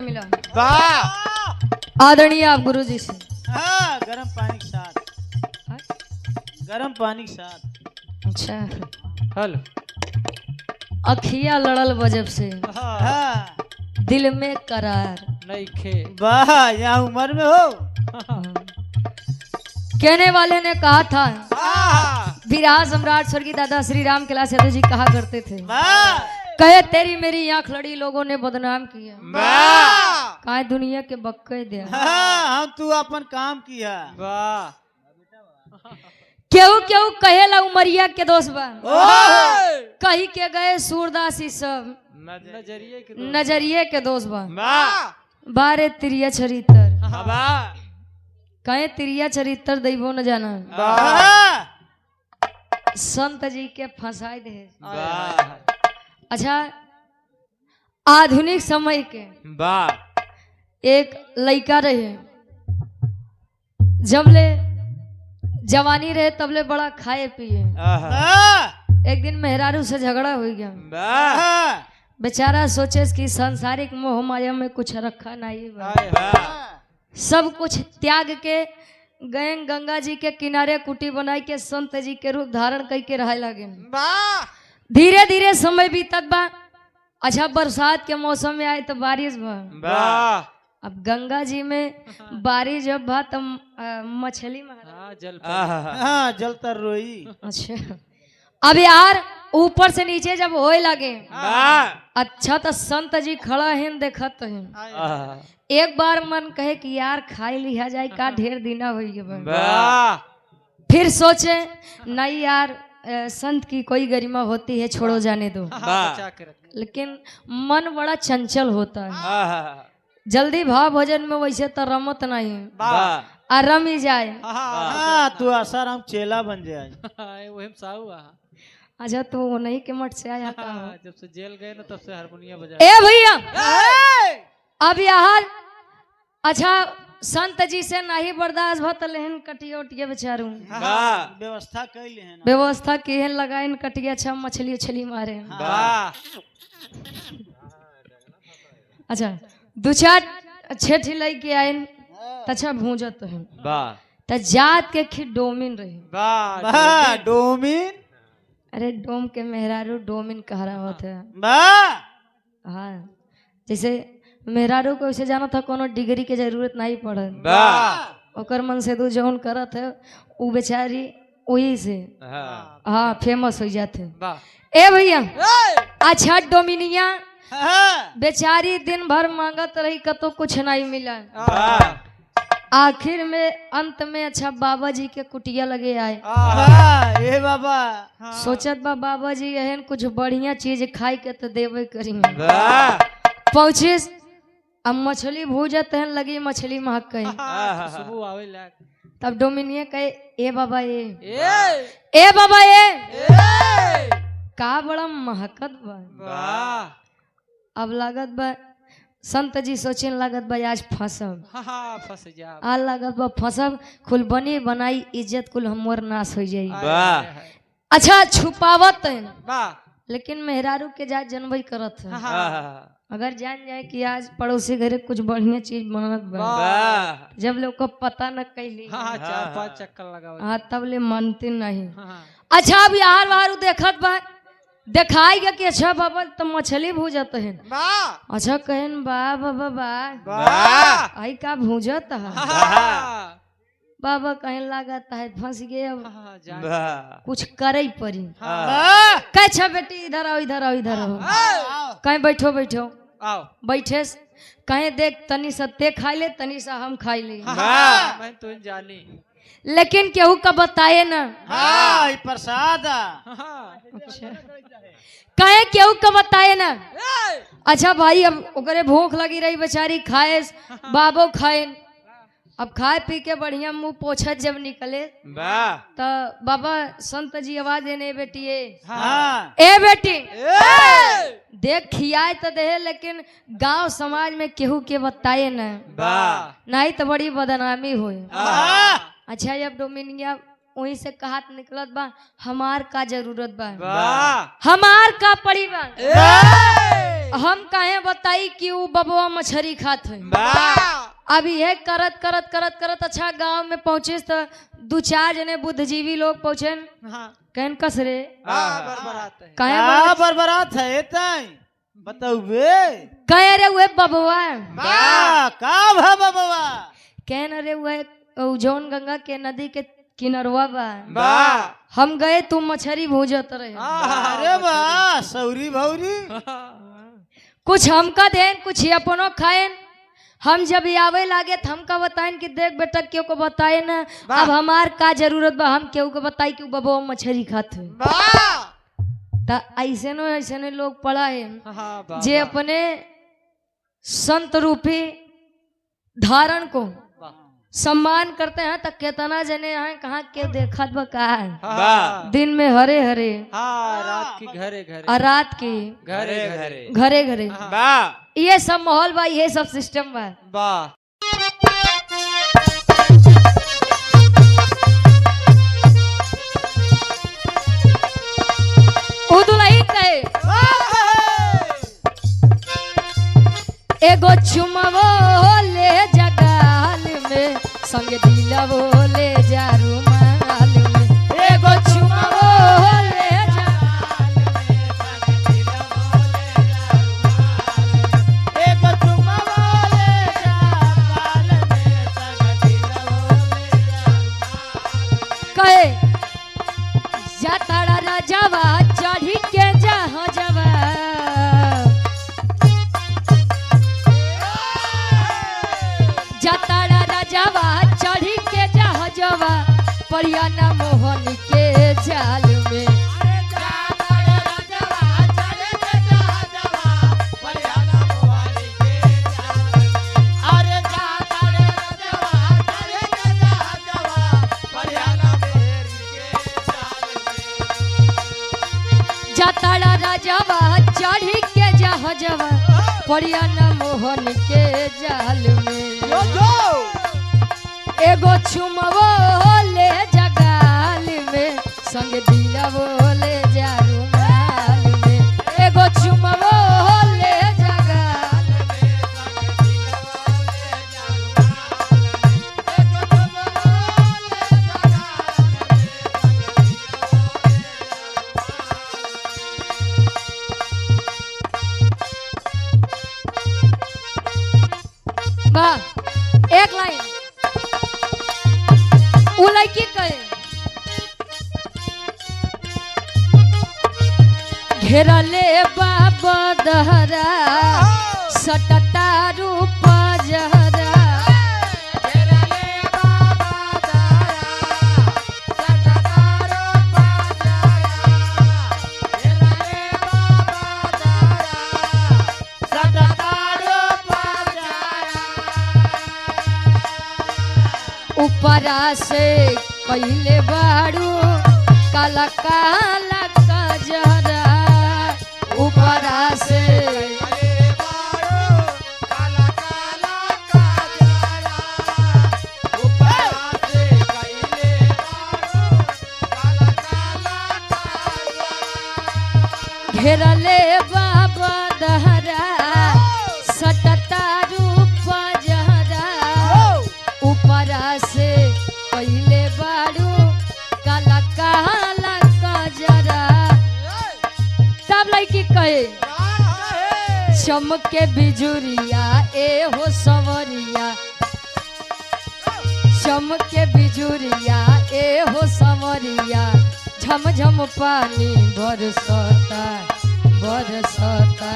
मिला वाह आदरणीय आप गुरुजी से। हाँ, गरम पानी के साथ, हाँ? गरम पानी के साथ। अच्छा हेलो अखिया लड़ल वजब से हाँ, दिल में करार नहीं खे वाह, यहाँ उम्र में हो। कहने वाले ने कहा था वाह विराह सम्राट स्वर्गीय दादा श्री राम कैलाश यादव जी कहा करते थे, वाह, कहे तेरी मेरी आंख लड़ी लोगों ने बदनाम किया, वाह कहा दुनिया के बक्के दिया। हाँ, हम तू अपन काम किया। वाह केहू केहू कहेला उमरिया के दोस्त बा, ओह, कही के गए सूरदासी सब नजरिए के नजरिए के दोस्त बा। वाह बारे तिरिया चरित्र वाह कहे तिरिया चरित्र दैवो न जाना, वाह, संत जी के फंसाई दे। वाह अच्छा आधुनिक समय के वाह एक लड़का रहे, जबले जवानी रहे तबले बड़ा खाए पिए। वाह, एक दिन मेहरारू से झगड़ा हो गया, वाह बेचारा सोचे कि सांसारिक मोह माया में कुछ रखा नहीं बा। वाह सब कुछ त्याग के गए गंगा जी के किनारे कुटी बनाई के संत जी के रूप धारण करके रहे लगे। वाह धीरे धीरे समय बीतत बा। अच्छा बरसात के मौसम में आए तो बारिश बा। वाह अब गंगा जी में बारिश जब बा तो मछली मारा। जल हाँ, जलता रोई। अच्छा अब यार ऊपर से नीचे जब होए लगे, वाह अच्छा तो संत जी खड़ा है देखत है। एक बार मन कहे कि यार खाई लिया जाए का ढेर दिना हो गया। वाह फिर सोचे नहीं यार संत की कोई गरिमा होती है, छोड़ो जाने दो। लेकिन मन बड़ा चंचल होता है, जल्दी भाव भोजन में वैसे तो रमत नहीं, वाह आराम ही जाए। हाँ, तू आसाराम चेला बन जाए। वही साहू अच्छा तो नहीं के मठ से आया का? जब से जेल गए ना तब से हारमोनिया बजा। ए भैया अब यार अच्छा संत जी से नहीं बर्दाश्त भत लेहन कटिया उटिया बेचारू हाँ, व्यवस्था कैले है ना। व्यवस्था केहन लगाइन कटिया अच्छा मछली उछली मारे। वाह अच्छा दो चार छेठी लेके आइन तछा भूंजत है वाह त जात के खी डोमिन रही। वाह, डोमिन। अरे डोम के मेहरारू डोमिन कह रहा होता है। वाह, हाँ जैसे मेहरारू को वैसे जाना था कोनो डिग्री के जरूरत नहीं पड़े, वाह ओकर मन से तू जौन करत है वो बेचारी वही से हाँ फेमस हो जाते। वाह ए भैया अच्छा डोमिनिया हाँ, बेचारी दिन भर मांगत रही कतो कुछ नहीं मिला। वाह आखिर में अंत में अच्छा बाबा जी के कुटिया लगे आए। वाह, ए बाबा। सोचत बा बाबा जी एहन कुछ बढ़िया चीज खाई के तो देवे करी। वाह पहुंचे अब मछली भूजत है लगी मछली महक गई। सुबह आवे लाग तब डोमिनिया कहे ए बाबा ए ए बाबा का बड़ा महकत बा। वाह अब लागत बा संत जी सोचे लागत बा आज फंसब। फंस जा आ लागत बा फंसब कुल बनी बनाई इज्जत कुल हमर नाश हो जाई। वाह अच्छा छुपावत है वाह लेकिन मेहरारू के जात जनबई करत है। वाह अगर जान जाए कि आज पड़ोसी घरे कुछ बढ़िया चीज बनत बा, जब लोग को पता न कैली चार पांच चक्कर लगाओ। हाँ तब ले मानते नहीं। अच्छा अब यार वार देखत बा दिखाई गया कि अच्छा बाबा तो मछली भूजत है। अच्छा कहन बा बाबा बा आई का भूजत है। बाबा कहने लागत है फंस गए अब कुछ करे पड़ी। कह अच्छा बेटी इधर आओ इधर आओ इधर आओ। कहीं बैठो बैठो आओ बैठे कहीं देख तनी सा ते खाई ले तनी सा हम खाई ले। मैं तो जानी लेकिन केहू का बताए ना। हाँ, ये प्रसाद। अच्छा कहे केहू का बताए ना। अच्छा भाई अब ओकरे भूख लगी रही बेचारी खाए बाबो खाए। अब खाए पी के बढ़िया मुंह पोछत जब निकले तो बाबा संत जी आवाज देने बेटी ए बेटी देख खियाए तो दे लेकिन गांव समाज में केहू के बताए ना, नहीं तो बड़ी बदनामी हुई। अच्छा जब डोमिनिया वहीं से कहात निकलत बा हमार का जरूरत बा, हमार का पड़ी बा। हम काहे बताई कि वो बबुआ मछली खात है। अब यह करत करत करत करत अच्छा गांव में पहुंचे तो दो चार जने बुद्धिजीवी लोग पहुंचे कहन कस रे काहे क्या बरबरात है तई बताऊ बे कहे रे वे बबुआ का भा बाबा कहन रे वे जौन गंगा के नदी के किनरवा बा हम गए तुम मछली भूजत रहे अरे वाह सौरी भौरी कुछ हमका देन कुछ अपनो खाएन हम जब आवे लागे तो हमका बताएं कि देख बेटा क्यों को बताए ना अब हमार का जरूरत बा हम क्यों को बताई कि बबुआ मछली खात है ता ऐसे न लोग पड़ा है जे अपने संत रूपी धारण को सम्मान करते हैं तो कितना जने हैं कहाँ के देखत बा का है दिन में हरे हरे रात की घरे घरे और रात की घरे घरे घरे घरे ये सब माहौल बा ये सब सिस्टम बा वाह उदुलही कहे एगो चुमवो ले जगाल में संग दिलवो ले जा रुमाल में एगो चुमवो ले जगाल में संग दिलवो ले जा रुमाल में एक चुमावा ले जगाल में संग दिलवो ले जा कहे जाताड़ा राजावा चढ़ी के जहाँ जवा जाताड़ा राजावा चढ़ी के जहाँ जवा परियाना मोहन के जाल में जाताड़ा राजावा चढ़ी के जहाँ जवा परियाना मोहन के जाल में एगो चुमवो ले जगाल में संग दिलवो ले जा रुमाल में एगो चुमवो ले जगाल में संग दिलवो ले जा रुमाल में एगो चुमवो ले जगाल में वाह एक लाइन उ लड़की कहे घेरले बाबा दहरा सटता रूप जहरा घेरले बाबा दहरा सटता रूप जहरा घेरले बाबा दहरा सटता रूप जहरा ऊपरा से पहले बाड़ू काला काला कजरा ऊपरा से घेरले बाबा दहरा सटता रूप जहरा ऊपरा से पहले बाड़ू काला काला कजरा तब लड़की कहे चमके बिजुरिया ए हो सवरिया चमके बिजुरिया ए हो सवरिया झम झम पानी बरसता बरसता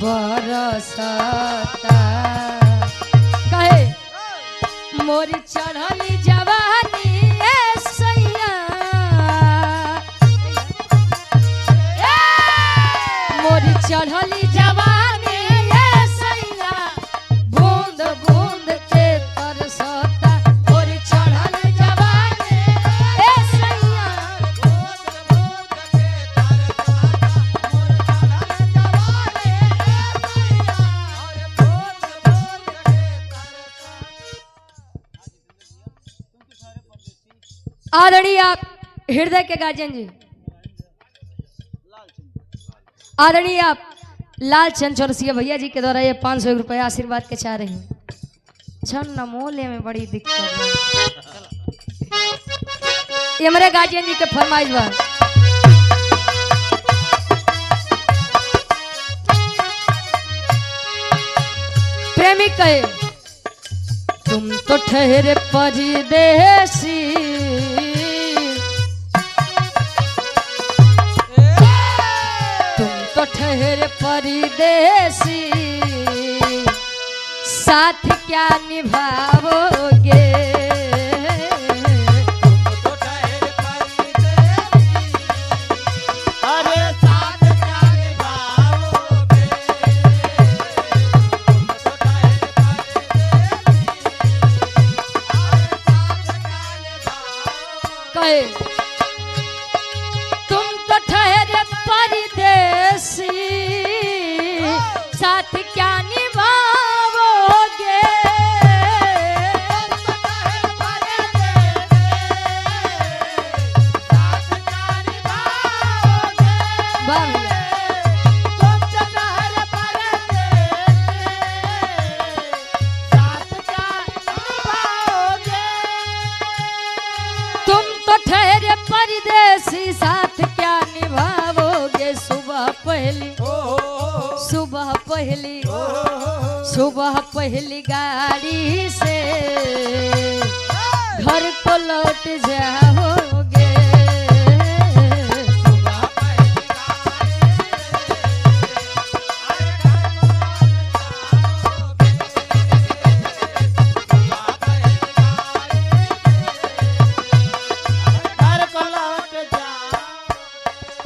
बरसता कहे मोरी चढ़ली जवानी ए सैया मोरी चढ़ली जवानी ए सैया बूंद बूंद के तरसता मोरी चढ़ली जवानी ए सैया बूंद बूंद के तरसता मोरी चढ़ली जवानी ए सैया बूंद बूंद के तरसता आदरणीय आप हृदय के गार्जियन जी आदरणीय आप लाल चंद चौरसिया भैया जी के द्वारा ये 500 रुपया आशीर्वाद के चाह रही छन नमोले में बड़ी दिक्कत है। ये मेरे गार्जियन जी के फरमाइश बा। प्रेमी कहे तुम तो ठहरे परदेसी, तुम तो ठहरे परदेसी, साथ क्या निभाओगे। अरे साथ क्या निभाओगे। कहे तुम तो ठहरे परदेसी, साथ क्या निभाओगे। वाह भैया। तुम तो ठहरे परदेसी, साथ क्या निभाओगे। सुबह पहली सुबह पहली सुबह पहली गाड़ी से घर को लौट जाओगे। घर को लौट जाओ।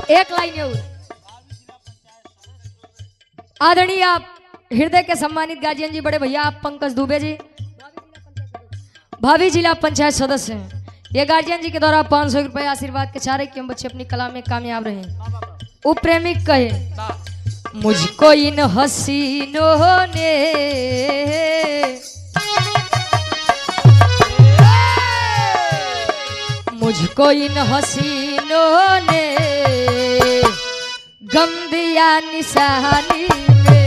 एक लाइन और। आदरणीय आप हृदय के सम्मानित गार्जियन जी बड़े भैया आप पंकज दुबे जी भाभी जिला पंचायत सदस्य हैं। ये गार्जियन जी के द्वारा 500 रुपये आशीर्वाद के चाह रहे कि हम बच्चे अपनी कला में कामयाब रहे। वो प्रेमिक कहे मुझको इन हसीनों ने मुझको इन हसीनों ने गम दिया निशानी में।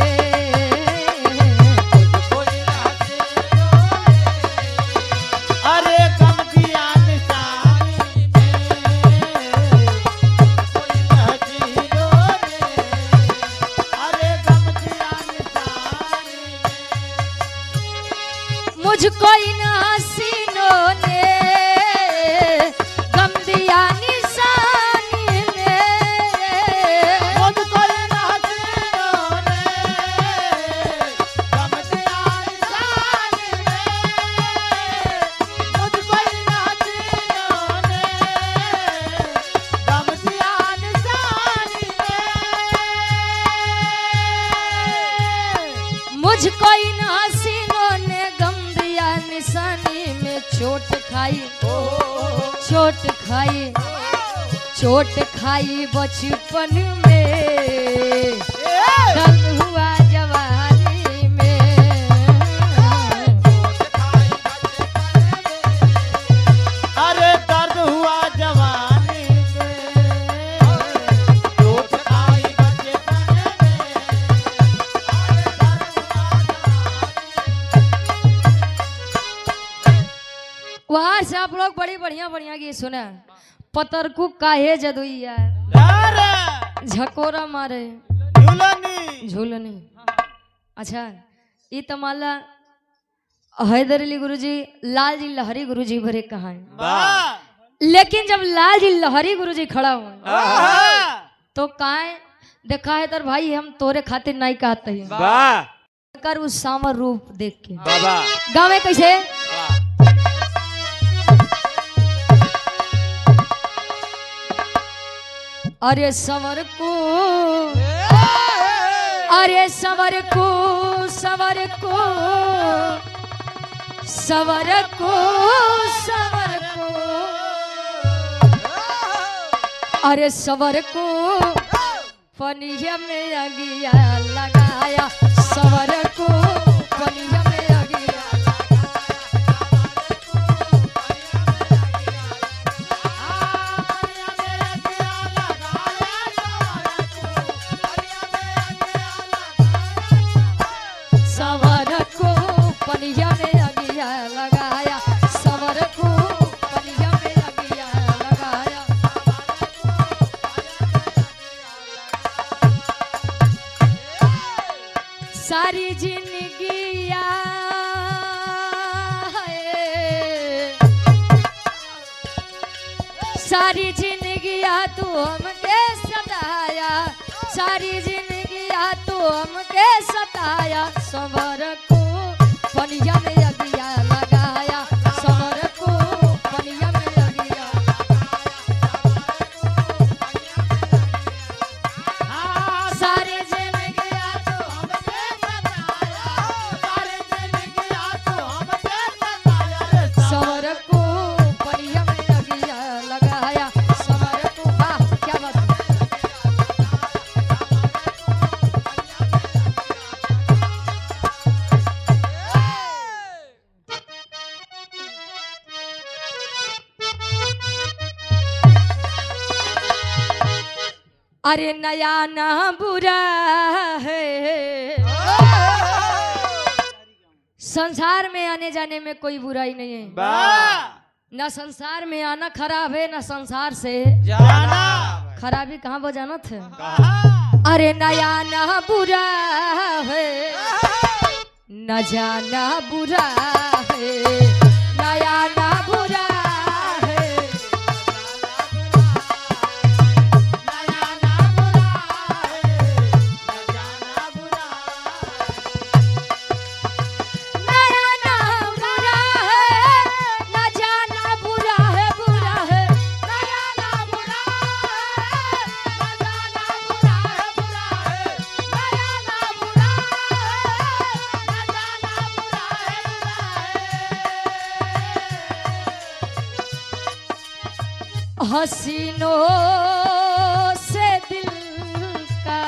अरे गम दिया निशानी में। हसीनों ने। अरे गम दिया निशानी में। मुझको इन हसीनों ने गम दिया निशानी में। मुझको इन हसीनों ने गम दिया निशानी में। मुझको इन हसीनों ने गम दिया निशानी में। मुझको इन हसीनों ने गम दिया निशानी में। चोट खाई बचपन में दर्द हुआ जवानी में। अरे दर्द हुआ जवानी में। चोट खाई बचपन वहां से आप लोग बड़ी बढ़िया बढ़िया गीत सुना। पतरकू काहे जदुइया में। झकोरा मारे झूलनी। झूलनी। अच्छा ये तो माला हैदर अली गुरुजी लाल जी लहरी गुरुजी भरे कहा है। वाह। लेकिन जब लाल जी लहरी गुरुजी खड़ा हुआ आहा। तो काहे देखा है तर भाई हम तोरे खातिर नहीं कहते हैं वाह कर उस सामर रूप देख के बाबा गाँव में कैसे अरे सवर को अरे सवर को सवर को सवर को सवर को अरे सवर को पनिया में अगिया लगाया सवर को पनिया में अगिया सारी जिंदगिया तू हमके सताया, सारी जिंदगिया तू हमके सताया, सबर को पनिया में अगिया लगाया, सबर को पनिया में अगिया। सारी जिंदगिया तू हमके सताया, सारी जिंदगिया तू हमके सताया, सबर को पनिया में अगिया लगाया, सबर को। वाह क्या बात है। अरे नया ना बुरा है, संसार में आने जाने में कोई बुराई नहीं है। न संसार में आना खराब है, न संसार से जाना खराबी कहाँ बजाना थे। अरे नया ना बुरा है, न जाना बुरा है, नया ना बुरा है, नया ना बुरा है, न जाना बुरा है, नया ना बुरा है, न जाना बुरा है, बुरा है, नया ना बुरा है, न जाना बुरा है, बुरा है, नया ना बुरा है, न जाना बुरा है, हसीनों से दिल का,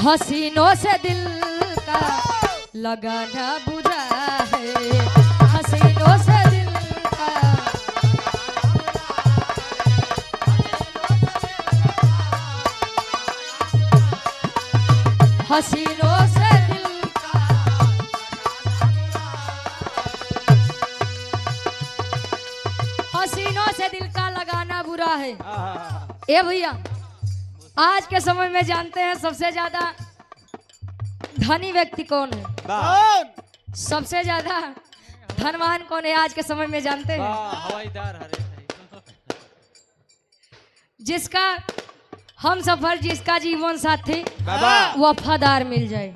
हसीनों से दिल का लगाना बुरा है, हसीनों से दिल का, हसीनों से दिल का, हसीनों से दिल का लगाना बुरा है। ए भैया, आज के समय में जानते हैं सबसे ज्यादा धनी व्यक्ति कौन है? कौन? सबसे ज्यादा धनवान कौन है आज के समय में जानते हैं? हवाईदार हरे जिसका हम सफर, जिसका जीवन साथी बाबा वफादार मिल जाए।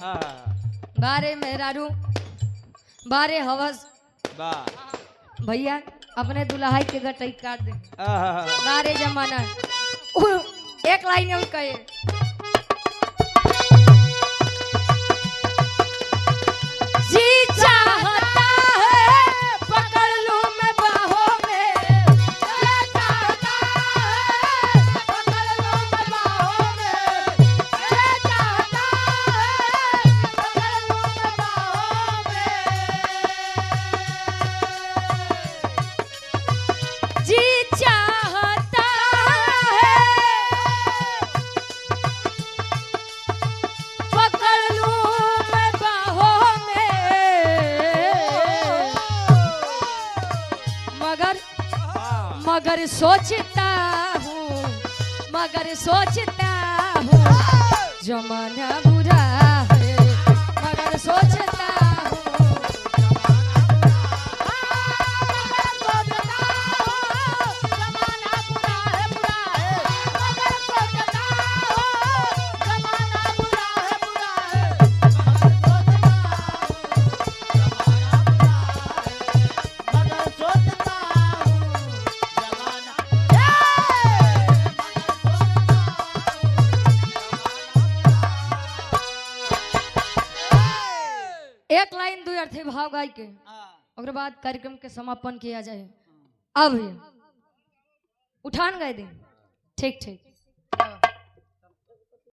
बारे मेहरारू, बारे हवस, भैया अपने दुल्हाई के गटई काट दे। बारे जमाना एक लाइन में कहे, जी चाहता है पकड़ लूं मैं बाहों में, जी चाहता है पकड़ लूं मैं बाहों में, जी चाहता है पकड़ लूं मैं बाहों में, जी चाहता है पकड़ लूं मैं बाहों में, मगर सोचता हूँ, मगर सोचता हूँ जमाना बुरा है, मगर सोचता हूँ, जमाना बुरा है, बुरा है, मगर सोचता हूँ जमाना बुरा है, बुरा है, मगर सोचता एक लाइन दो अर्थ भाव गाय के, और बाद कार्यक्रम के समापन किया जाए। अब उठान गाय दे। ठीक ठीक।